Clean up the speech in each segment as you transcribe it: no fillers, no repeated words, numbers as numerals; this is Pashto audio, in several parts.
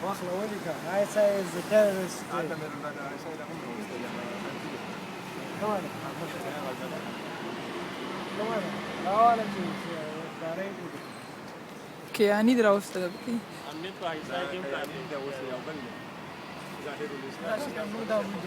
واخله ولیکه ISI is the terrorist state. راواله چې داري دي کیانی دراوسته ده کې امنیت په ISI کې امنیت د اوس یو بل ظاهر الاسلام نو دا موږ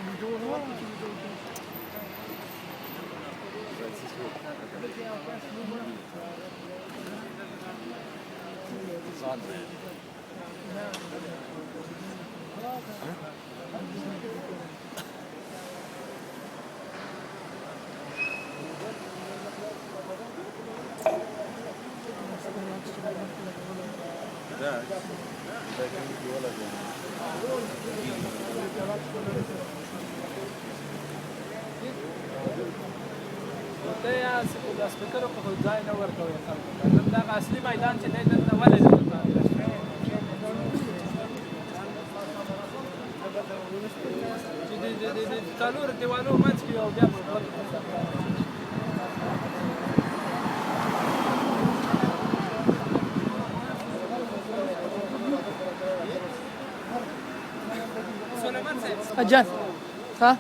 ته یا سپیکرو په ځای نه ورکوي خلکو ته نن دغه اصلي میدان چې دی دلته ولې نه چې د څلورو دیوالو منځ کې یو بیا سلیمان صاحب اجان ها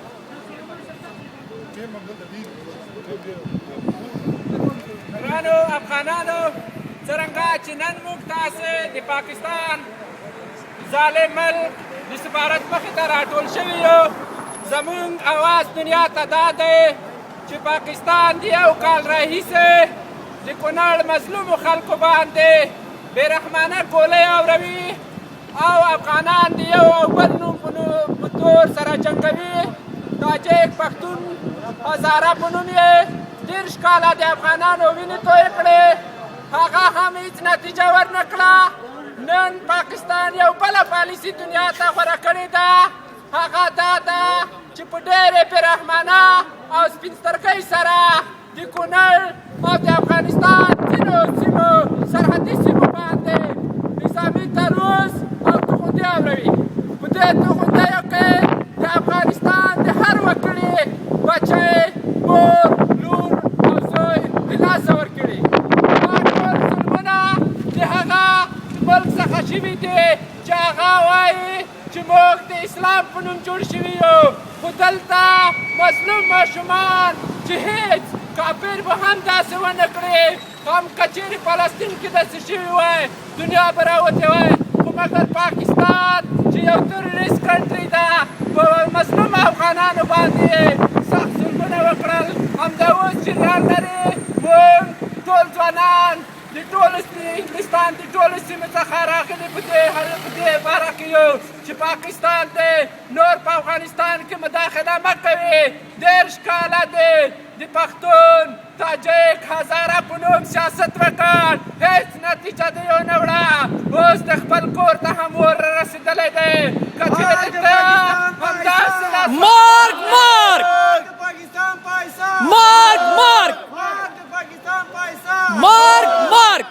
ګرانو افغانانو څرنګه چې نن موږ تاسې د پاکستان ظالم ملک د سفارت مخې ته راټول شوي یو زموږ اواز دنیا ته دا دی چې پاکستان د یو کال راهیسې د کونړ مظلومو خلکو باندې بېرحمانه ګولۍ اوروي او افغانان د یو او بل نوم په تور سره جنګوي تاجک پښتون هزاره په نوم یې 30 کاله د افغانانو وینې تویې کړې هغه هم هېڅ نتیجه ورنه کړه نن پاکستان یو بله پالیسي دنیا ته غوره کړې ده هغه دا ده چې په ډېرې بېرحمانه او سپین سترګۍ سره د کونړ او د افغانستان ځینو سیمو سرحدي سیمو باندې نظامي تروس او توغندي اوروي په دې توغندیو کې د افغانستان د هر وګړي بچی مور لور او زوی د لاسه ورکړي دا ټول ظلمونه د هغه ملک څخه شوي دي چې هغه وایي چې موږ د اسلام په نوم جوړ شوي یو خو دلته مظلوم ماشومان چې هېڅ کافر به هم داسې ونه کړي هم که چېرې فلسطین کې داسې شوي وای دنیا به راوتې وای خو مګر پاکستان چې یو تروریست کنټري ده په مظلوم افغانانو باندې سخت ظلمونه وکړل همدا اوس جریان لري موږ ټول ځوانان د ټولو انګلستان د ټولو سیمې څخه راغلي په دې باره کې یو چې پاکستان دی نور په افغانستان کې مداخله مه کوي 30 کاله دی د پښتون تاجک هزاره په نوم سیاست وکړ هېڅ نتیجه دې ونه وړه اوس د خپل کور ته هم ور رسېدلی دی که چېرې ته همداسې مارک مارک مارک مارک مارک مارک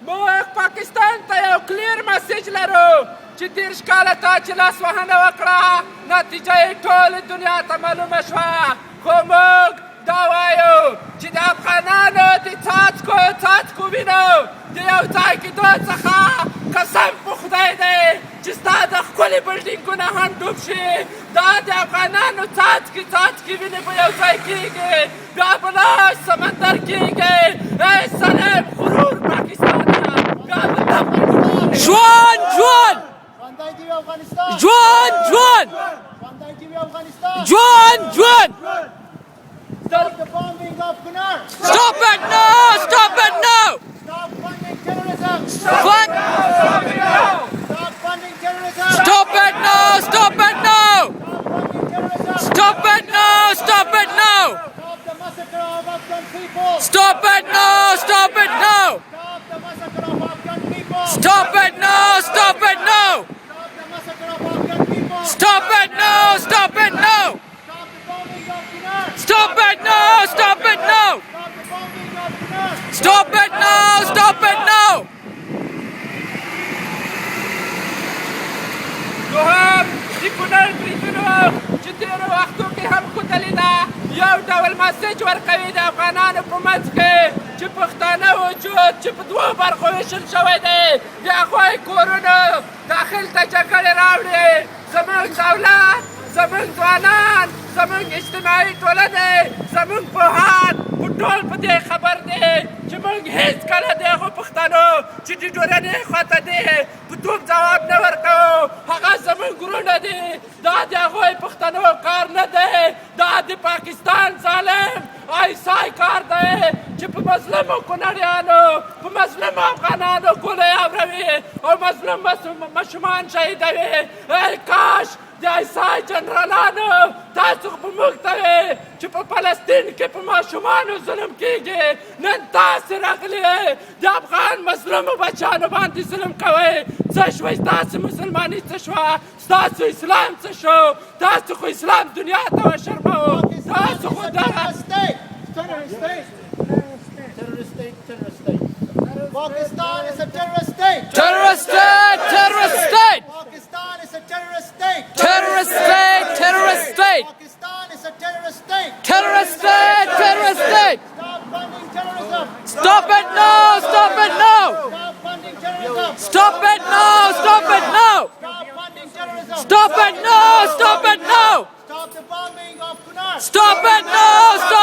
موږ پاکستان ته یو کلیر مسیج لرو چې 30 کاله تا چې لاسوهنه وکړه نتیجه یې ټولې دنیا ته معلومه شوه خو موږ دا وایو چې د افغانانو د څاڅکو وینو د یو ځای کېدو څخه قسم په خدای دی چې ستا د ښکلي بلډینګونه هم ډوب شي دا د افغانانو څاڅکي وینې په یو ځای کېږي بیا به لاش سمندر کېږي ای سلام غرور پاکستانیه بیا به جوان جوان جوان جوان جوان جوان Stop the bombing of Kunar! Stop it now! Stop it now! Stop funding terrorism! What? Stop funding terrorism! Stop it now! Stop it now! Stop funding terrorism! Stop it now! Stop it now! Stop the massacre of Afghan people! Stop it now! Stop it now! Stop the massacre of Afghan people! Stop it now! Stop it now! Stop the massacre of Afghan people! Stop it now! Stop it now! Stop the bombing of Kunar! Stop it now! Stop it now! Stop the bombing of Kunar! Stop it now! Stop it now! دوهم د کونړ بریدونو چې تېرو وختو کې هم ښودلې ده یو ډول مسیج ورکوي د افغانانو په منځ کې چې پښتانه وجود چې په دوه برخو ویشل شوی دی د هغوی کورونه داخل ته جګړې راوړي زموږ دولت زموږ ځوانان زموږ اجتماعي ټولنې زموږ پوهان په ټول په دې خبر دی چې موږ هېڅکله د هغو پښتنو چې د ډورنې خواته دی په توپ ځواب نه ورکوو هغه زموږ ګرونه دي دا د هغوی پښتنو کار نه دی دا د پاکستان ظالم ایسای کار دی چې په مظلومو کونړیانو په مظلومو افغانانو ګولۍ اوروي او مظلوم ماشومان شهیدوي ای کاش د ایسای جنرالانو تاسو په موږ ته وې چې په فلسطین کې په ماشومانو ظلم کېږي نن تاسې راغلي د افغان مظلومو بچیانو باندې ظلم کوئ څه شوئ ستاسې مسلماني څه شوه ستاسو اسلام څه شو تاسو خو اسلام دنیا ته وشرموو تاسو خو دغه Pakistan is a terrorist state. Terrorist state! Terrorist state! Pakistan is a terrorist state. Terrorist state! Terrorist state! Pakistan is a terrorist state. Terrorist state! Terrorist state! Stop funding terrorism. Stop it now! Stop it now! Stop funding terrorism. Stop it now! Stop it now! Stop funding terrorism. Stop it now! Stop it now! Stop the bombing of Kunar. Stop it now! Stop